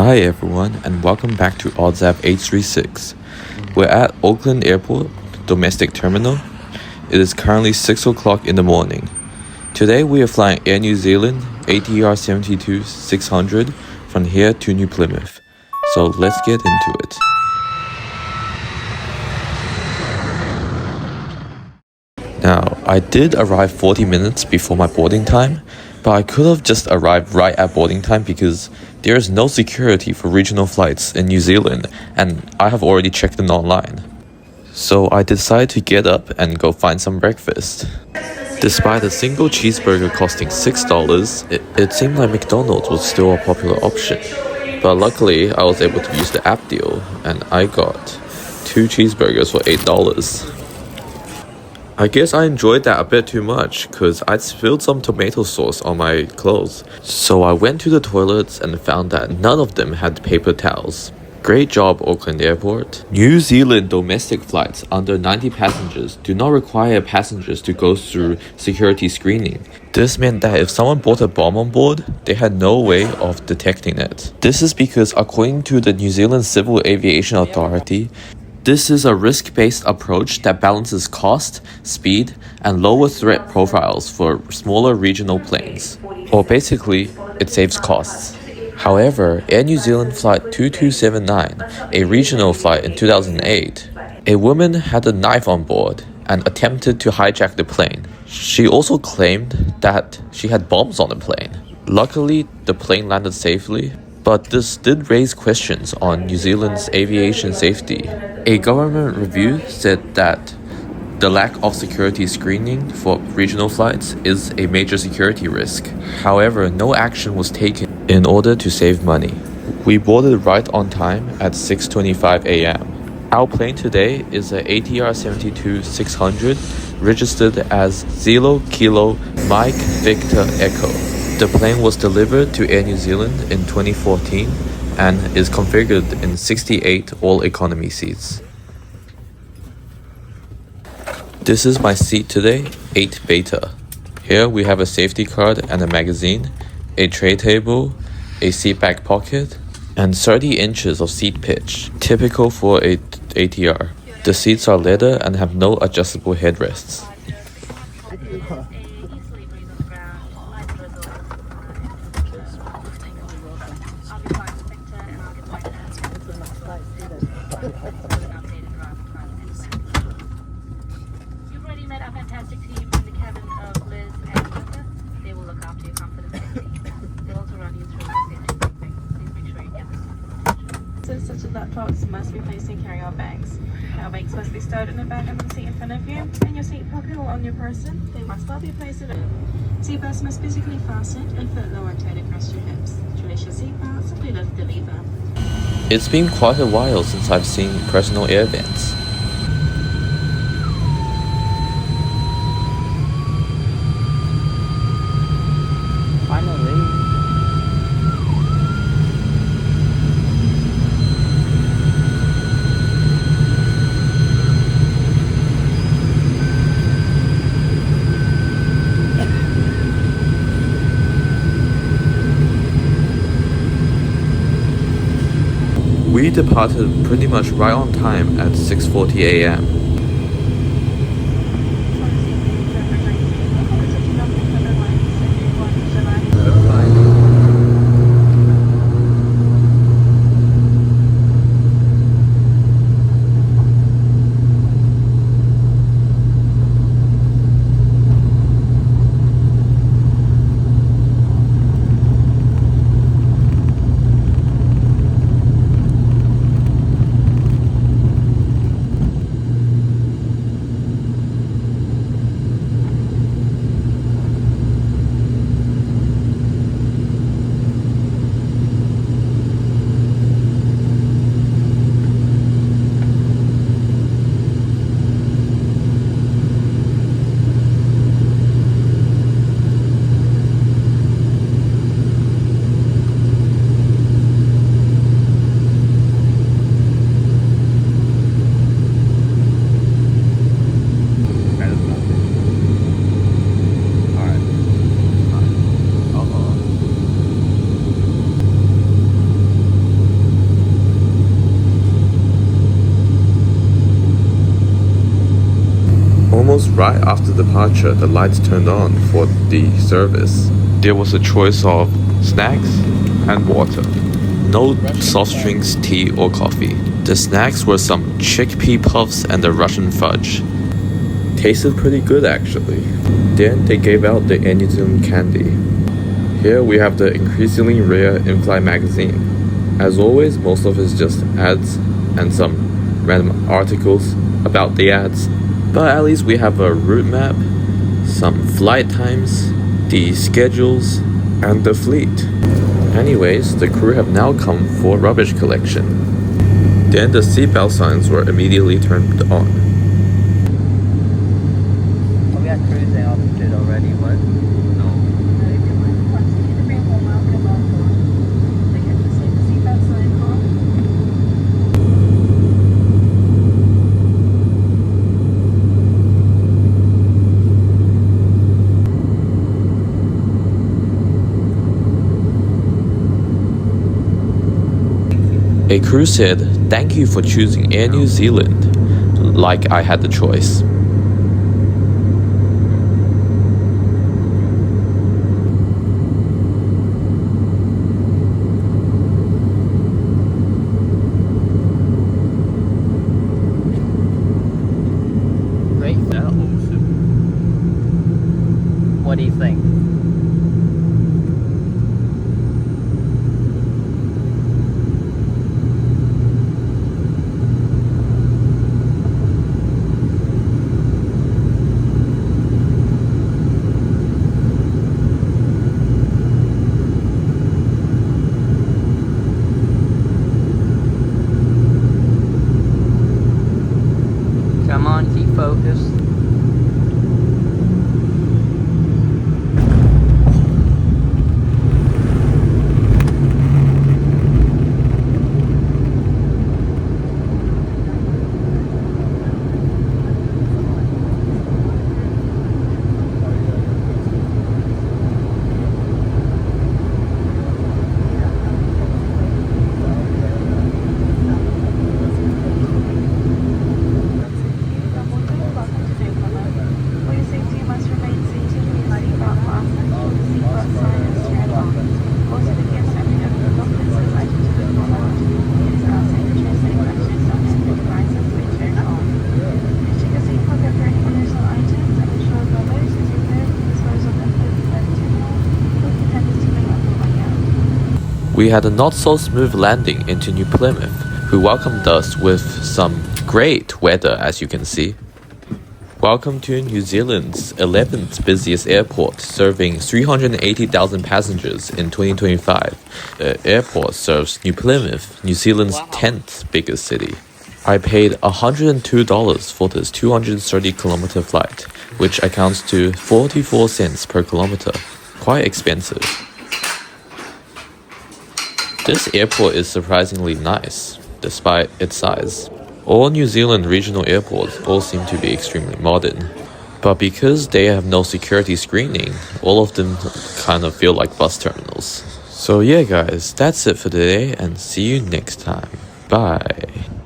Hi everyone and welcome back to OddsApp 836. We're at Auckland Airport, domestic terminal. It is currently 6 o'clock in the morning. Today we are flying Air New Zealand ATR-72-600 from here to New Plymouth. So let's get into it. Now, I did arrive 40 minutes before my boarding time, but I could have just arrived right at boarding time because there is no security for regional flights in New Zealand and I have already checked in online. So I decided to get up and go find some breakfast. Despite a single cheeseburger costing $6, it seemed like McDonald's was still a popular option. But luckily, I was able to use the app deal and I got 2 cheeseburgers for $8. I guess I enjoyed that a bit too much because I'd spilled some tomato sauce on my clothes. So I went to the toilets and found that none of them had paper towels. Great job, Auckland Airport. New Zealand domestic flights under 90 passengers do not require passengers to go through security screening. This meant that if someone brought a bomb on board, they had no way of detecting it. This is because according to the New Zealand Civil Aviation Authority, this is a risk-based approach that balances cost, speed, and lower threat profiles for smaller regional planes. Or basically, it saves costs. However, Air New Zealand Flight 2279, a regional flight in 2008, a woman had a knife on board and attempted to hijack the plane. She also claimed that she had bombs on the plane. Luckily, the plane landed safely, but this did raise questions on New Zealand's aviation safety. A government review said that the lack of security screening for regional flights is a major security risk. However, no action was taken in order to save money. We boarded right on time at 6:25 a.m. Our plane today is a ATR-72-600 registered as 0 Kilo Mike Victor Echo. The plane was delivered to Air New Zealand in 2014 and is configured in 68 all-economy seats. This is my seat today, 8 Beta. Here we have a safety card and a magazine, a tray table, a seat back pocket, and 30 inches of seat pitch, typical for a ATR. The seats are leather and have no adjustable headrests. You've already met our fantastic team in the cabin of Liz and Linda. They will look after your comfort and safety. They'll also run you through the safety briefing. Please make sure you get this. So such as laptops must be placed in carry-out bags. Our bags must be stowed in the bag under the seat in front of you, in your seat pocket or on your person. They must not be placed in seat belts must physically fastened and foot lower tied across your hips. To release your seat belt, simply lift the lever. It's been quite a while since I've seen personal air vents. We departed pretty much right on time at 6:40 a.m. right after departure, the lights turned on for the service. There was a choice of snacks and water. No soft drinks, tea, or coffee. The snacks were some chickpea puffs and a Russian fudge. Tasted pretty good actually. Then they gave out the Anytone candy. Here we have the increasingly rare in-flight magazine. As always, most of it is just ads and some random articles about the ads. But at least we have a route map, some flight times, the schedules, and the fleet. Anyways, the crew have now come for rubbish collection. Then the seatbelt signs were immediately turned on. We got cruising altitude already, what? A crew said, "Thank you for choosing Air New Zealand," like I had the choice. Great. What do you think? Come on, keep focused. We had a not-so-smooth landing into New Plymouth, who welcomed us with some great weather, as you can see. Welcome to New Zealand's 11th busiest airport, serving 380,000 passengers in 2025. The airport serves New Plymouth, New Zealand's 10th biggest city. I paid $102 for this 230-kilometer flight, which accounts to 44 cents per kilometer. Quite expensive. This airport is surprisingly nice, despite its size. All New Zealand regional airports all seem to be extremely modern. But because they have no security screening, all of them kind of feel like bus terminals. So yeah guys, that's it for today and see you next time. Bye.